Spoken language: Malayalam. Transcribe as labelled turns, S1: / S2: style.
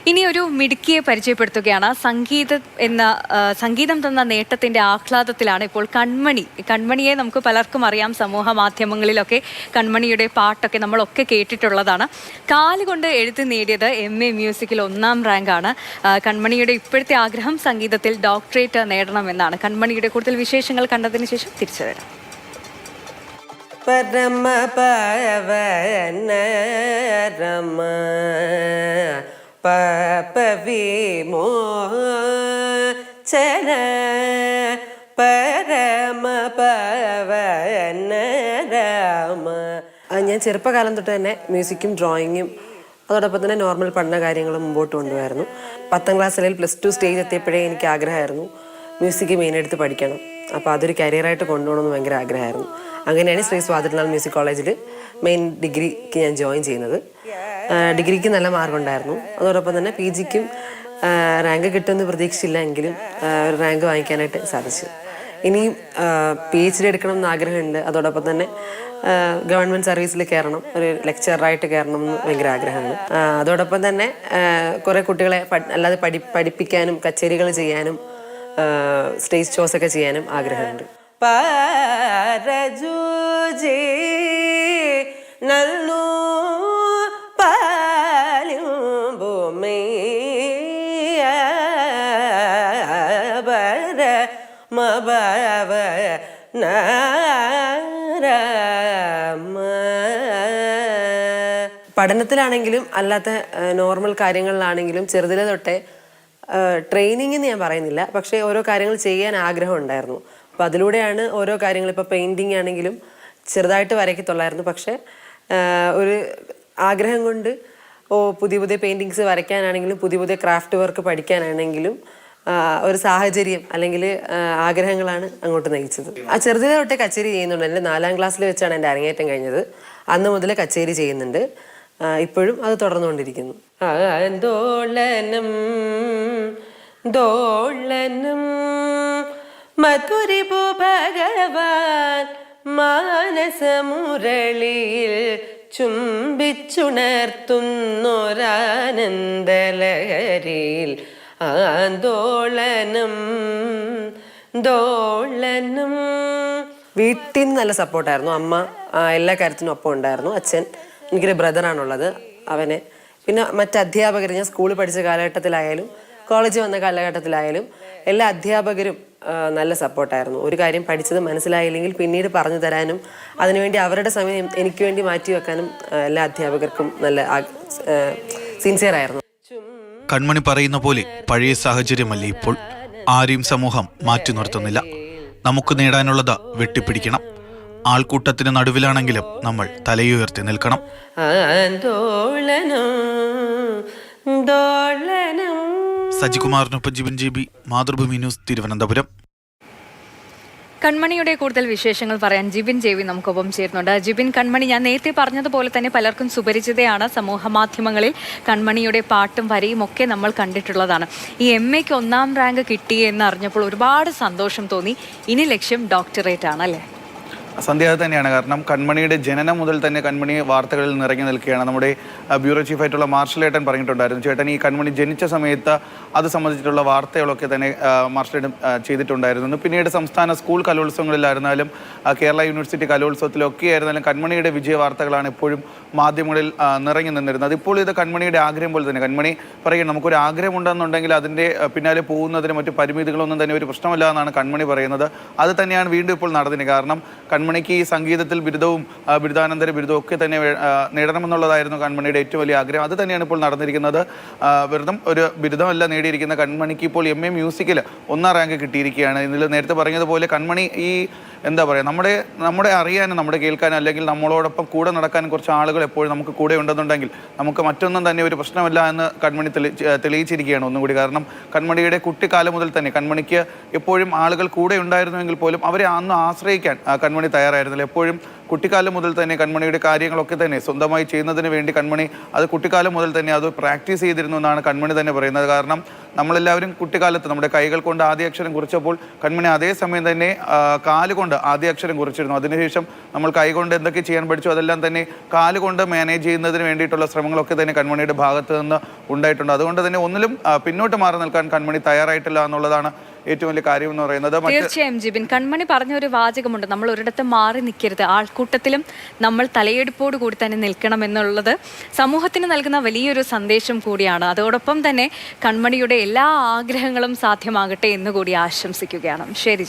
S1: ഇനി ഒരു മിടുക്കിയെ പരിചയപ്പെടുത്തുകയാണ്. സംഗീതം തന്ന നേട്ടത്തിന്റെ ആഹ്ലാദത്തിലാണ് ഇപ്പോൾ കൺമണിയെ നമുക്ക് പലർക്കും അറിയാം. സമൂഹ മാധ്യമങ്ങളിലൊക്കെ കൺമണിയുടെ പാട്ടൊക്കെ നമ്മളൊക്കെ കേട്ടിട്ടുള്ളതാണ്. കാലുകൊണ്ട് എഴുതി നേടിയത് MA മ്യൂസിക്കിൽ 1ാം റാങ്കാണ്. കൺമണിയുടെ ഇപ്പോഴത്തെ ആഗ്രഹം സംഗീതത്തിൽ ഡോക്ടറേറ്റ് നേടണമെന്നാണ്. കൺമണിയുടെ കൂടുതൽ വിശേഷങ്ങൾ കണ്ടതിന് ശേഷം തിരിച്ചു വരാം.
S2: പരമ പവന രമ പവിമോചന പരമ പവന രമ. ഞാൻ ചെറുപ്പകാലം തൊട്ട് തന്നെ മ്യൂസിക്കും ഡ്രോയിങ്ങും അതോടൊപ്പം തന്നെ നോർമൽ പഠന കാര്യങ്ങളും മുമ്പോട്ട് കൊണ്ടുപോയിരുന്നു. 10ാം ക്ലാസ് അല്ലെങ്കിൽ +2 സ്റ്റേജ് എത്തിയപ്പോഴേ എനിക്ക് ആഗ്രഹമായിരുന്നു മ്യൂസിക് മെയിനെടുത്ത് പഠിക്കണം. അപ്പോൾ അതൊരു കരിയറായിട്ട് കൊണ്ടുപോകണമെന്ന് ഭയങ്കര ആഗ്രഹമായിരുന്നു. അങ്ങനെയാണ് ശ്രീ സ്വാതിരുനാൾ മ്യൂസിക് കോളേജിൽ മെയിൻ ഡിഗ്രിക്ക് ഞാൻ ജോയിൻ ചെയ്യുന്നത്. ഡിഗ്രിക്ക് നല്ല മാർക്കുണ്ടായിരുന്നു. അതോടൊപ്പം തന്നെ PGക്കും റാങ്ക് കിട്ടുമെന്ന് പ്രതീക്ഷിച്ചില്ല എങ്കിലും ഒരു റാങ്ക് വാങ്ങിക്കാനായിട്ട് സാധിച്ചു. ഇനിയും PhD എടുക്കണം എന്ന് ആഗ്രഹമുണ്ട്. അതോടൊപ്പം തന്നെ ഗവൺമെൻറ് സർവീസിൽ കയറണം, ഒരു ലെക്ചറായിട്ട് കയറണം എന്ന് ഭയങ്കര ആഗ്രഹമാണ്. അതോടൊപ്പം തന്നെ കുറേ കുട്ടികളെ അല്ലാതെ പഠിപ്പിക്കാനും കച്ചേരികൾ ചെയ്യാനും സ്റ്റേജ് ഷോസ് ഒക്കെ ചെയ്യാനും ആഗ്രഹമുണ്ട്. പാരജൂജി നല്ലു പാലും ഭൂമിയ ബര മബവ പഠനത്തിലാണെങ്കിലും അല്ലാത്ത നോർമൽ കാര്യങ്ങളിലാണെങ്കിലും ചെറുതിലെ തൊട്ടേ ട്രെയിനിങ് എന്ന് ഞാൻ പറയുന്നില്ല, പക്ഷേ ഓരോ കാര്യങ്ങൾ ചെയ്യാൻ ആഗ്രഹം ഉണ്ടായിരുന്നു. അപ്പോൾ അതിലൂടെയാണ് ഓരോ കാര്യങ്ങൾ, ഇപ്പോൾ പെയിൻറ്റിങ് ആണെങ്കിലും ചെറുതായിട്ട് വരയ്ക്കത്തുള്ളായിരുന്നു. പക്ഷേ ഒരു ആഗ്രഹം കൊണ്ട് പുതിയ പുതിയ പെയിൻറ്റിങ്സ് വരയ്ക്കാനാണെങ്കിലും പുതിയ പുതിയ ക്രാഫ്റ്റ് വർക്ക് പഠിക്കാനാണെങ്കിലും ഒരു സാഹചര്യം അല്ലെങ്കിൽ ആഗ്രഹങ്ങളാണ് അങ്ങോട്ട് നയിച്ചത്. ചെറുതിലെ തൊട്ടേ കച്ചേരി ചെയ്യുന്നുണ്ട്. എൻ്റെ 4ാം ക്ലാസ്സിൽ വെച്ചാണ് എൻ്റെ അരങ്ങേറ്റം കഴിഞ്ഞത്. അന്ന് മുതൽ കച്ചേരി ചെയ്യുന്നുണ്ട്. ഇപ്പോഴും അത് തുടർന്നുകൊണ്ടിരിക്കുന്നു. ആന്തോളനം ദോളനം മധുരിപു ഭഗവാൻ മാനസമുരളിയിൽ ചുംബിച്ചുണർത്തുന്നൊരാനന്ദലഹരിയിൽ ആന്തോളനം ദോളനം. വീട്ടിൽ നിന്ന് നല്ല സപ്പോർട്ടായിരുന്നു. അമ്മ എല്ലാ കാര്യത്തിനും ഒപ്പം ഉണ്ടായിരുന്നു. അച്ഛൻ, എനിക്കൊരു ബ്രദറാണുള്ളത്, അവനെ, പിന്നെ മറ്റ് അധ്യാപകർ, ഞാൻ സ്കൂളിൽ പഠിച്ച കാലഘട്ടത്തിലായാലും കോളേജിൽ വന്ന കാലഘട്ടത്തിലായാലും എല്ലാ അധ്യാപകരും നല്ല സപ്പോർട്ടായിരുന്നു. ഒരു കാര്യം പഠിച്ചത് മനസ്സിലായില്ലെങ്കിൽ പിന്നീട് പറഞ്ഞു തരാനും അതിനുവേണ്ടി അവരുടെ സമയം എനിക്ക് വേണ്ടി മാറ്റി വെക്കാനും എല്ലാ അധ്യാപകർക്കും നല്ല സിൻസിയറായിരുന്നു.
S3: കൺമണി പറയുന്ന പോലെ പഴയ സാഹചര്യമല്ല ഇപ്പോൾ. ആരെയും സമൂഹം മാറ്റി നിർത്തുന്നില്ല. നമുക്ക് നേടാനുള്ളത് വെട്ടിപ്പിടിക്കണം. ആൾക്കൂട്ടത്തിന് നടുവിലാണെങ്കിലും നമ്മൾ തലയുയർത്തി നിൽക്കണം. സജികുമാറിനൊപ്പം ജിബിൻ JB, മാതൃഭൂമി ന്യൂസ്, തിരുവനന്തപുരം.
S1: കൺമണിയുടെ കൂടുതൽ വിശേഷങ്ങൾ പറയാൻ ജിബിൻ JB നമുക്കൊപ്പം ചേരുന്നുണ്ട്. ജിബിൻ, കൺമണി ഞാൻ നേരത്തെ പറഞ്ഞതുപോലെ തന്നെ പലർക്കും സുപരിചിതയാണ്. സമൂഹ മാധ്യമങ്ങളിൽ കൺമണിയുടെ പാട്ടും വരയും ഒക്കെ നമ്മൾ കണ്ടിട്ടുള്ളതാണ്. ഈ MAക്ക് 1ാം റാങ്ക് കിട്ടി എന്ന് അറിഞ്ഞപ്പോൾ ഒരുപാട് സന്തോഷം തോന്നി. ഇനി ലക്ഷ്യം ഡോക്ടറേറ്റ് ആണല്ലേ?
S3: സന്ധ്യ തന്നെയാണ്. കാരണം കൺമണിയുടെ ജനനം മുതൽ തന്നെ കൺമണി വാർത്തകളിൽ നിറഞ്ഞു നിൽക്കുകയാണ്. നമ്മുടെ ബ്യൂറോ ചീഫായിട്ടുള്ള മാർഷലേട്ടൻ പറഞ്ഞിട്ടുണ്ടായിരുന്നു, ചേട്ടൻ ഈ കൺമണി ജനിച്ച സമയത്ത് അത് സംബന്ധിച്ചിട്ടുള്ള വാർത്തകളൊക്കെ തന്നെ മാർഷലേട്ടൻ ചെയ്തിട്ടുണ്ടായിരുന്നു. പിന്നീട് സംസ്ഥാന സ്കൂൾ കലോത്സവങ്ങളിലായിരുന്നാലും കേരള യൂണിവേഴ്സിറ്റി കലോത്സവത്തിലൊക്കെ ആയിരുന്നാലും കൺമണിയുടെ വിജയ വാർത്തകളാണ് എപ്പോഴും മാധ്യമങ്ങളിൽ നിറഞ്ഞു നിന്നിരുന്നത്. ഇപ്പോൾ ഇത് കൺമണിയുടെ ആഗ്രഹം പോലെ തന്നെ കൺമണി പറയുന്നത്, നമുക്കൊരു ആഗ്രഹം ഉണ്ടെന്നുണ്ടെങ്കിൽ അതിൻ്റെ പിന്നാലെ പോകുന്നതിന് മറ്റു പരിമിതികളൊന്നും തന്നെ ഒരു പ്രശ്നമല്ല എന്നാണ് കൺമണി പറയുന്നത്. അത് തന്നെയാണ് വീണ്ടും ഇപ്പോൾ നടന്നിന്. കാരണം കൺമണിക്ക് ഈ സംഗീതത്തിൽ ബിരുദവും ബിരുദാനന്തര ബിരുദവും ഒക്കെ തന്നെ നേടണമെന്നുള്ളതായിരുന്നു കൺമണിയുടെ ഏറ്റവും വലിയ ആഗ്രഹം. അത് തന്നെയാണ് ഇപ്പോൾ നടന്നിരിക്കുന്നത്. വെറുതെ ഒരു ബിരുദമല്ല നേടിയിരിക്കുന്ന കൺമണിക്ക് ഇപ്പോൾ MA മ്യൂസിക്കിൽ 1ാം റാങ്ക് കിട്ടിയിരിക്കുകയാണ്. ഇതിൽ നേരത്തെ പറഞ്ഞതുപോലെ കൺമണി ഈ എന്താ പറയുക, നമ്മുടെ അറിയാനും നമ്മുടെ കേൾക്കാനും അല്ലെങ്കിൽ നമ്മളോടൊപ്പം കൂടെ നടക്കാനും കുറച്ച് ആളുകൾ എപ്പോഴും നമുക്ക് കൂടെ ഉണ്ടെന്നുണ്ടെങ്കിൽ നമുക്ക് മറ്റൊന്നും തന്നെ ഒരു പ്രശ്നമല്ല എന്ന് കൺമണി തെളിയിച്ചിരിക്കുകയാണ് ഒന്നുകൂടി. കാരണം കൺമണിയുടെ കുട്ടിക്കാലം മുതൽ തന്നെ കൺമണിക്ക് എപ്പോഴും ആളുകൾ കൂടെ ഉണ്ടായിരുന്നുവെങ്കിൽ പോലും അവരെ അന്ന് ആശ്രയിക്കാൻ കൺമണി തയ്യാറായിരുന്നില്ല. എപ്പോഴും കുട്ടിക്കാലം മുതൽ തന്നെ കൺമണിയുടെ കാര്യങ്ങളൊക്കെ തന്നെ സ്വന്തമായി ചെയ്യുന്നതിന് വേണ്ടി കൺമണി അത് കുട്ടിക്കാലം മുതൽ തന്നെ അത് പ്രാക്ടീസ് ചെയ്തിരുന്നു എന്നാണ് കൺമണി തന്നെ പറയുന്നത്. കാരണം നമ്മളെല്ലാവരും കുട്ടിക്കാലത്ത് നമ്മുടെ കൈകൾ കൊണ്ട് ആദ്യാക്ഷരം കുറിച്ചപ്പോൾ കൺമണി അതേ സമയം തന്നെ കാലുകൊണ്ട് ആദ്യാക്ഷരം കുറിച്ചിരുന്നു. അതിനുശേഷം നമ്മൾ കൈകൊണ്ട് എന്തൊക്കെ ചെയ്യാൻ പഠിച്ചു അതെല്ലാം തന്നെ കാലുകൊണ്ട് മാനേജ് ചെയ്യുന്നതിന് വേണ്ടിയിട്ടുള്ള ശ്രമങ്ങളൊക്കെ തന്നെ കൺമണിയുടെ ഭാഗത്ത് നിന്ന് ഉണ്ടായിട്ടുണ്ട്. അതുകൊണ്ട് തന്നെ ഒന്നിലും പിന്നോട്ട് മാറി നിൽക്കാൻ കൺമണി തയ്യാറായിട്ടില്ല എന്നുള്ളതാണ് ഏറ്റവും വലിയ കാര്യം എന്ന് പറയുന്നത്.
S1: തീർച്ചയായും ജിബിൻ, കൺമണി പറഞ്ഞ ഒരു വാചകമുണ്ട്, നമ്മൾ ഒരിടത്ത് മാറി നിൽക്കരുത്, ആൾക്കൂട്ടത്തിലും നമ്മൾ തലയെടുപ്പോട് കൂടി തന്നെ നിൽക്കണം എന്നുള്ളത് സമൂഹത്തിന് നൽകുന്ന വലിയൊരു സന്ദേശം കൂടിയാണ്. അതോടൊപ്പം തന്നെ കൺമണിയുടെ എല്ലാ ആഗ്രഹങ്ങളും സാധ്യമാകട്ടെ എന്ന് കൂടി ആശംസിക്കുകയാണ്. ശരി.